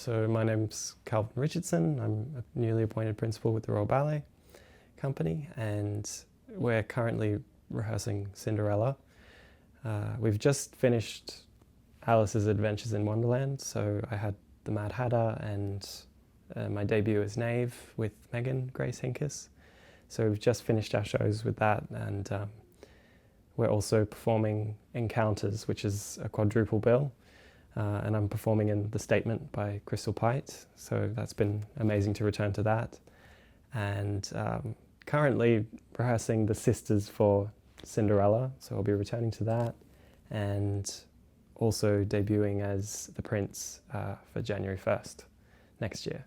So my name's Calvin Richardson. I'm a newly appointed principal with the Royal Ballet Company, and we're currently rehearsing Cinderella. We've just finished Alice's Adventures in Wonderland, so I had the Mad Hatter and my debut as Knave with Megan Grace Hinkes. So we've just finished our shows with that, and we're also performing Encounters, which is a quadruple bill. And I'm performing in The Statement by Crystal Pite, so that's been amazing to return to that. And currently rehearsing the sisters for Cinderella, so I'll be returning to that, and also debuting as the Prince for January 1st next year.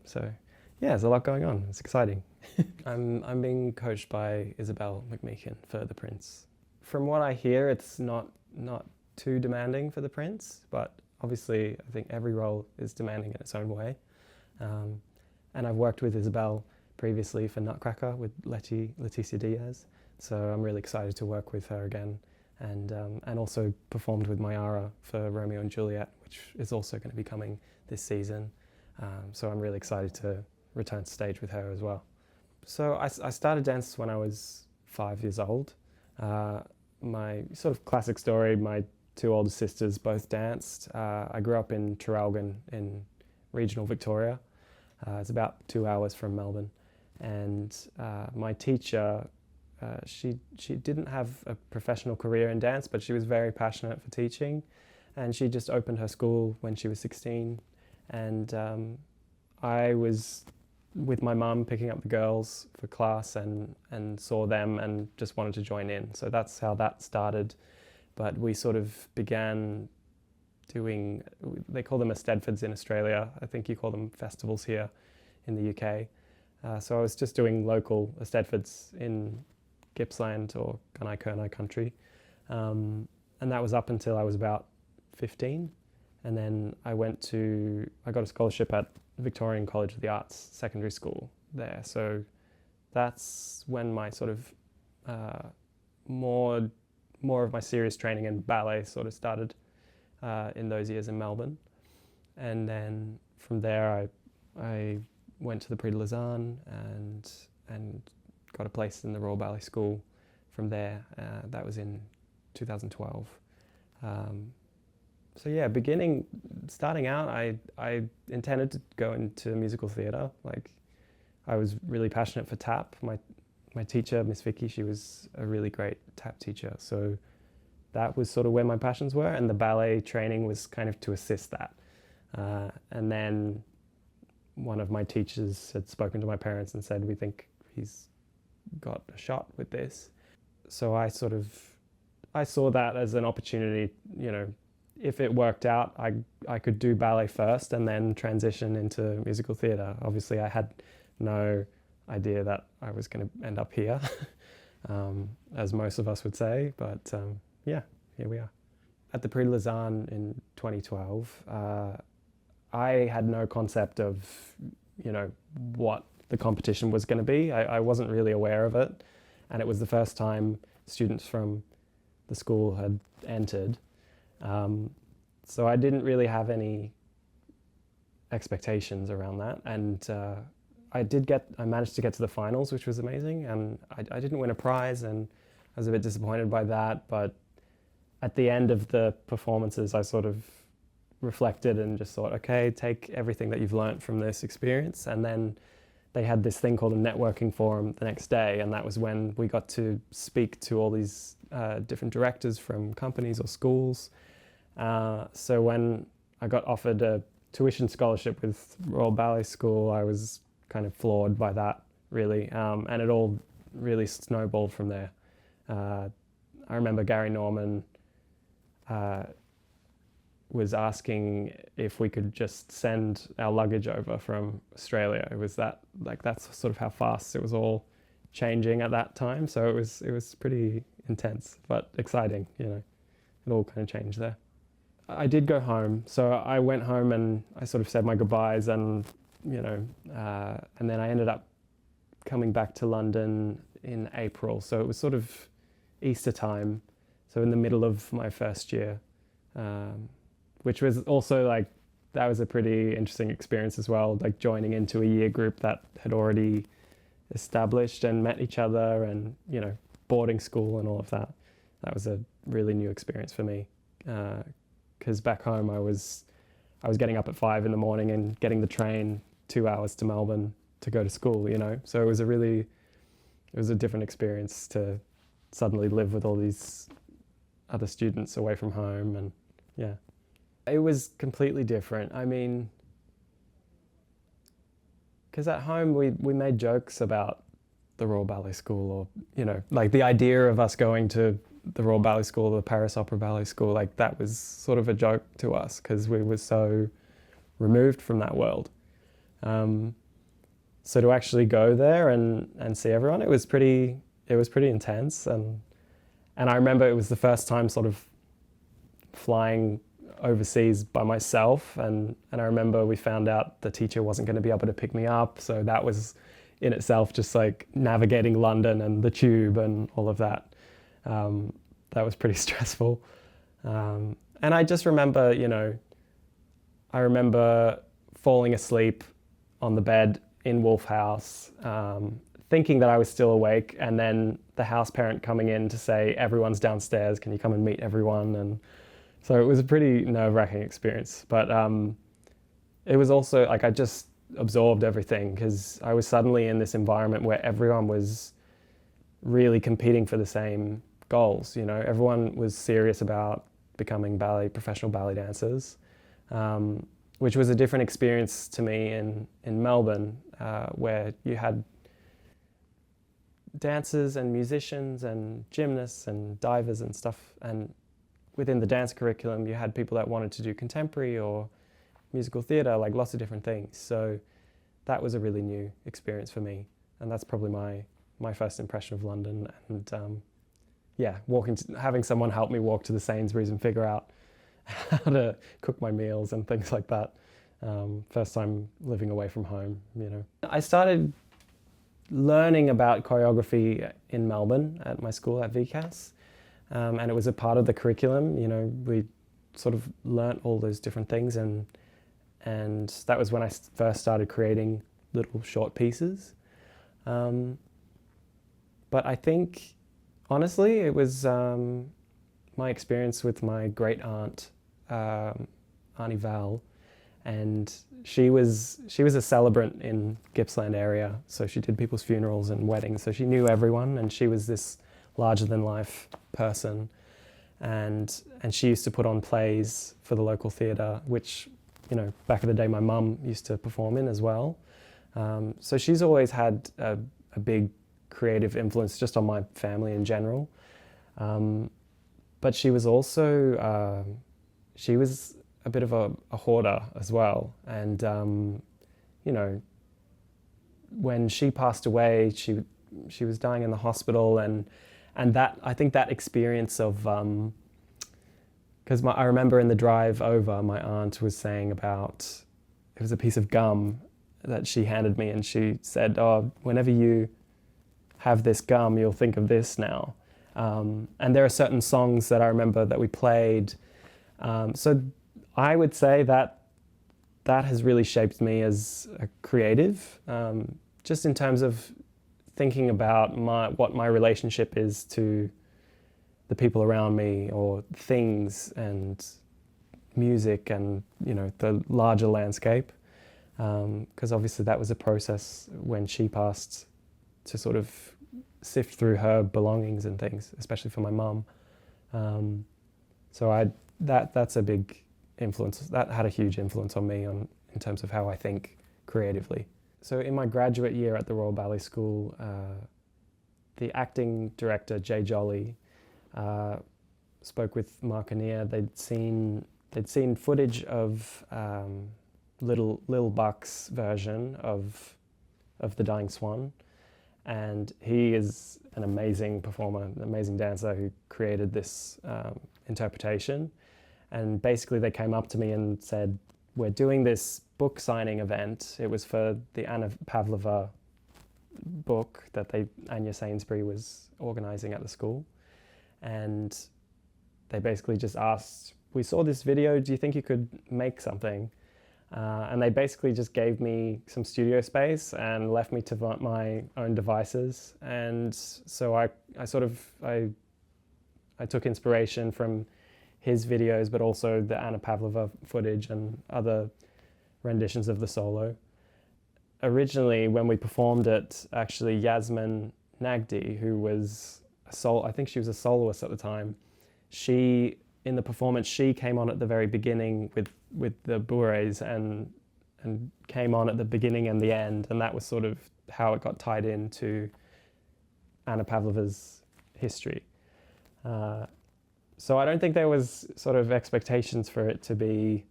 So yeah, there's a lot going on. It's exciting. I'm being coached by Isabel McMeekin for the Prince. From what I hear, it's not too demanding for the Prince, but obviously I think every role is demanding in its own way. And I've worked with Isabel previously for Nutcracker with Leticia Diaz, so I'm really excited to work with her again, and also performed with Mayara for Romeo and Juliet, which is also going to be coming this season. So I'm really excited to return to stage with her as well. So I started dance when I was 5 years old. My sort of classic story, my two older sisters both danced. I grew up in Traralgon in regional Victoria. It's about 2 hours from Melbourne. And my teacher, she didn't have a professional career in dance, but she was very passionate for teaching. And she just opened her school when she was 16. And I was with my mum picking up the girls for class and saw them and just wanted to join in. So that's how that started. But we sort of began doing, they call them Eisteddfods in Australia. I think you call them festivals here in the UK. So I was just doing local Eisteddfods in Gippsland or Gunai country. And that was up until I was about 15. And then I got a scholarship at Victorian College of the Arts secondary school there. So that's when my sort of more of my serious training in ballet sort of started in those years in Melbourne. And then from there I went to the Prix de Lausanne and got a place in the Royal Ballet School from there. That was in 2012. So yeah, starting out, I intended to go into musical theatre. Like, I was really passionate for tap. My teacher, Miss Vicky, she was a really great tap teacher. So that was sort of where my passions were, and the ballet training was kind of to assist that. And then one of my teachers had spoken to my parents and said, "We think he's got a shot with this." So I saw that as an opportunity, if it worked out, I could do ballet first and then transition into musical theatre. Obviously, I had no idea that I was going to end up here, as most of us would say. But yeah, here we are. At the Prix de Lausanne in 2012, I had no concept of, what the competition was going to be. I wasn't really aware of it. And it was the first time students from the school had entered. So I didn't really have any expectations around that, and I managed to get to the finals, which was amazing, and I didn't win a prize, and I was a bit disappointed by that. But at the end of the performances, I sort of reflected and just thought, okay, take everything that you've learnt from this experience. And then they had this thing called a networking forum the next day, and that was when we got to speak to all these different directors from companies or schools. So when I got offered a tuition scholarship with Royal Ballet School, I was kind of floored by that, really, and it all really snowballed from there. I remember Gary Norman was asking if we could just send our luggage over from Australia. It was that's sort of how fast it was all changing at that time. So it was pretty intense, but exciting. It all kind of changed there. I did go home, so I went home and I sort of said my goodbyes, and and then I ended up coming back to London in April. So it was sort of Easter time, so in the middle of my first year, which was also like that was a pretty interesting experience as well, like joining into a year group that had already established and met each other, and boarding school and all of that. That was a really new experience for me, because back home I was getting up at 5 in the morning and getting the train 2 hours to Melbourne to go to school, So it was a different experience to suddenly live with all these other students away from home, and yeah. It was completely different. I mean, because at home we made jokes about the Royal Ballet School, or, like the idea of us going to the Royal Ballet School or the Paris Opera Ballet School, like that was sort of a joke to us because we were so removed from that world. So to actually go there and see everyone, it was pretty intense. And I remember it was the first time sort of flying overseas by myself, and I remember we found out the teacher wasn't going to be able to pick me up, so that was in itself just like navigating London and the tube and all of that. That was pretty stressful. And I just remember, I remember falling asleep on the bed in Wolf House, thinking that I was still awake, and then the house parent coming in to say, everyone's downstairs, can you come and meet everyone? And so it was a pretty nerve-wracking experience, but it was also like I just absorbed everything because I was suddenly in this environment where everyone was really competing for the same goals. Everyone was serious about becoming professional ballet dancers, which was a different experience to me in Melbourne, where you had dancers and musicians and gymnasts and divers and stuff, and within the dance curriculum, you had people that wanted to do contemporary or musical theatre, like lots of different things. So that was a really new experience for me. And that's probably my first impression of London. And having someone help me walk to the Sainsbury's and figure out how to cook my meals and things like that. First time living away from home, I started learning about choreography in Melbourne at my school at VCAS. And it was a part of the curriculum, we sort of learnt all those different things, and that was when I first started creating little short pieces. But I think, honestly, it was my experience with my great aunt, Auntie Val, and she was a celebrant in Gippsland area, so she did people's funerals and weddings, so she knew everyone, and she was this larger-than-life person, and she used to put on plays for the local theatre, which, back in the day my mum used to perform in as well. So she's always had a big creative influence just on my family in general. But she was also, she was a bit of a hoarder as well. And, when she passed away, she was dying in the hospital, and that, I think that experience of, because I remember in the drive over, my aunt was saying about, it was a piece of gum that she handed me, and she said, oh, whenever you have this gum, you'll think of this now. And there are certain songs that I remember that we played. So I would say that has really shaped me as a creative, just in terms of thinking about what my relationship is to the people around me, or things and music and, the larger landscape. Because obviously that was a process when she passed, to sort of sift through her belongings and things, especially for my mum. So that's a big influence. That had a huge influence on me in terms of how I think creatively. So in my graduate year at the Royal Ballet School, the acting director, Jay Jolly, spoke with Mark Anir. They'd seen footage of Little Buck's version of The Dying Swan, and he is an amazing performer, an amazing dancer who created this interpretation. And basically they came up to me and said, we're doing this book signing event. It was for the Anna Pavlova book that Anya Sainsbury was organising at the school. And they basically just asked, we saw this video, do you think you could make something? And they basically just gave me some studio space and left me to my own devices. And so I took inspiration from his videos, but also the Anna Pavlova footage and other renditions of the solo. Originally, when we performed it, actually Yasmin Nagdi, who was I think she was a soloist at the time, in the performance, she came on at the very beginning with the bourrées and came on at the beginning and the end, and that was sort of how it got tied into Anna Pavlova's history. So I don't think there was sort of expectations for it to be,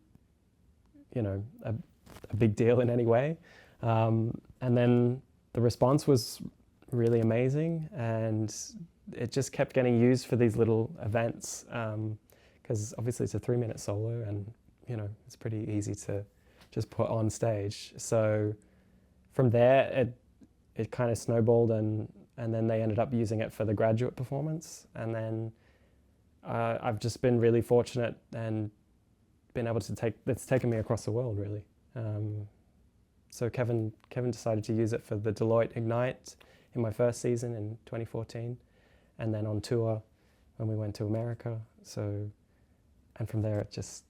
a big deal in any way. And then the response was really amazing, and it just kept getting used for these little events, because obviously it's a 3-minute solo, and it's pretty easy to just put on stage. So from there it kind of snowballed, and then they ended up using it for the graduate performance, and then I've just been really fortunate and been able to it's taken me across the world, really. So Kevin decided to use it for the Deloitte Ignite in my first season in 2014, and then on tour when we went to America. So, and from there it's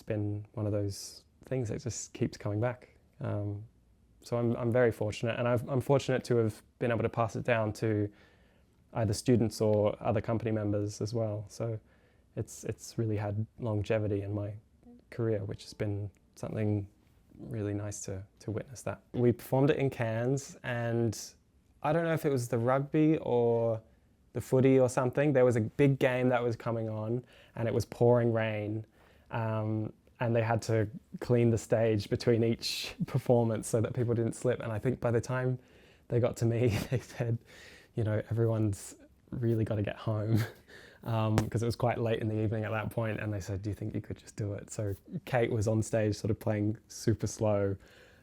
been one of those things that just keeps coming back. So I'm very fortunate, and I'm fortunate to have been able to pass it down to either students or other company members as well. So it's really had longevity in my career, which has been something really nice to witness that. We performed it in Cairns, and I don't know if it was the rugby or the footy or something. There was a big game that was coming on, and it was pouring rain, and they had to clean the stage between each performance so that people didn't slip. And I think by the time they got to me, they said, everyone's really got to get home, because it was quite late in the evening at that point, and they said, do you think you could just do it? So Kate was on stage sort of playing super slow,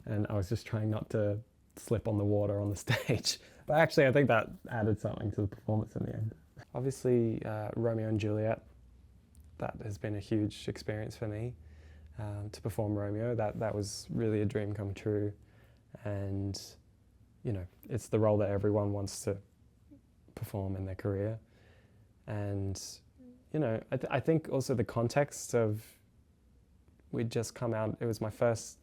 and I was just trying not to slip on the water on the stage. But actually I think that added something to the performance in the end. Obviously Romeo and Juliet, that has been a huge experience for me, to perform Romeo. That was really a dream come true, and it's the role that everyone wants to perform in their career. And I think also the context of, we'd just come out, it was my first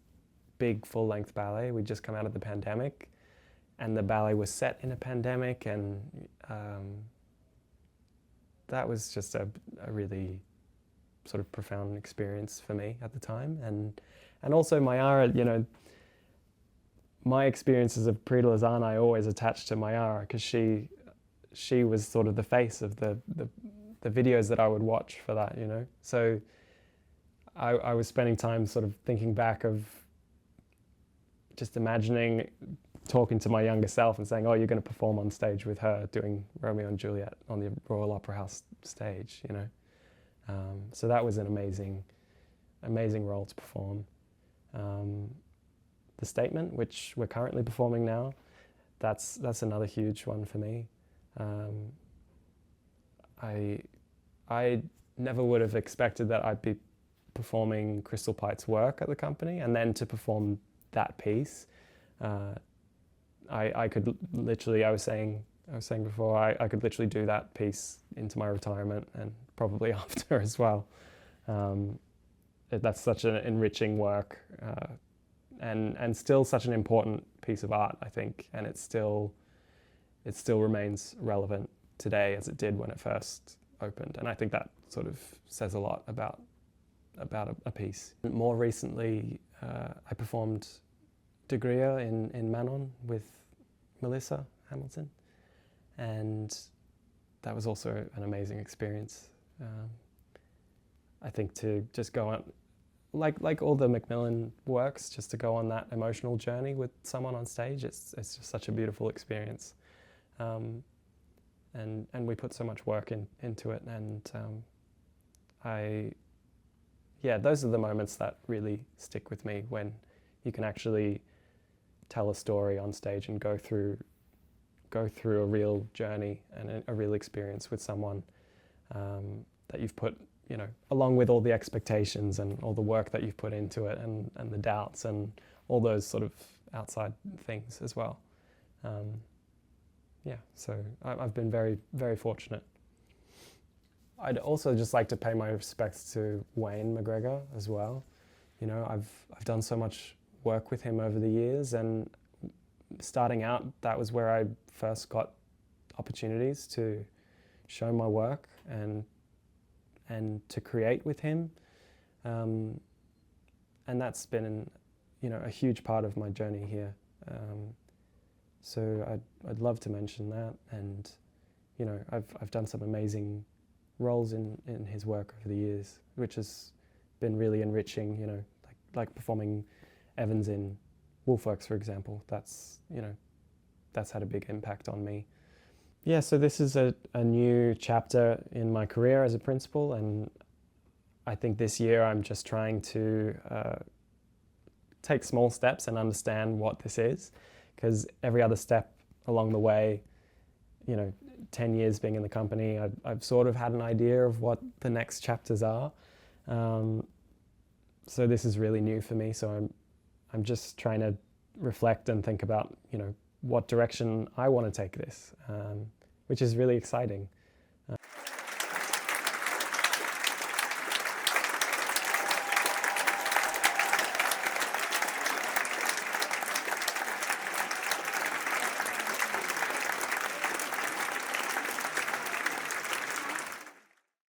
big full-length ballet. We'd just come out of the pandemic, and the ballet was set in a pandemic, and that was just a really sort of profound experience for me at the time. And also Mayara, my experiences of Prix de Lausanne I always attached to Mayara, because she was sort of the face of the videos that I would watch for that, So I was spending time sort of thinking back of just imagining talking to my younger self and saying, oh, you're going to perform on stage with her doing Romeo and Juliet on the Royal Opera House stage, So that was an amazing role to perform. The Statement, which we're currently performing now, that's another huge one for me. I never would have expected that I'd be performing Crystal Pite's work at the company, and then to perform that piece. I could literally, I was saying before, I could literally do that piece into my retirement, and probably after as well. That's such an enriching work, and still such an important piece of art, I think, and it still remains relevant today as it did when it first opened. And I think that sort of says a lot about a piece. More recently, I performed De Gria in Manon with Melissa Hamilton, and that was also an amazing experience. I think to just go on, like all the Macmillan works, just to go on that emotional journey with someone on stage, it's just such a beautiful experience. And we put so much work into it, and those are the moments that really stick with me, when you can actually tell a story on stage and go through a real journey and a real experience with someone that you've put you know, along with all the expectations and all the work that you've put into it, and the doubts and all those sort of outside things as well. Yeah, so I've been very, very fortunate. I'd also just like to pay my respects to Wayne McGregor as well. You know, I've done so much work with him over the years, and starting out, that was where I first got opportunities to show my work and to create with him. And that's been, you know, a huge part of my journey here. So I'd love to mention that, and you know, I've done some amazing roles in his work over the years, which has been really enriching. You know, like performing Evans in Wolfworks, for example. That's, you know, that's had a big impact on me. Yeah, so this is a new chapter in my career as a principal, and I think this year I'm just trying to take small steps and understand what this is, because every other step along the way, you know, 10 years being in the company, I've sort of had an idea of what the next chapters are. So this is really new for me, so I'm just trying to reflect and think about, you know, what direction I want to take this, which is really exciting.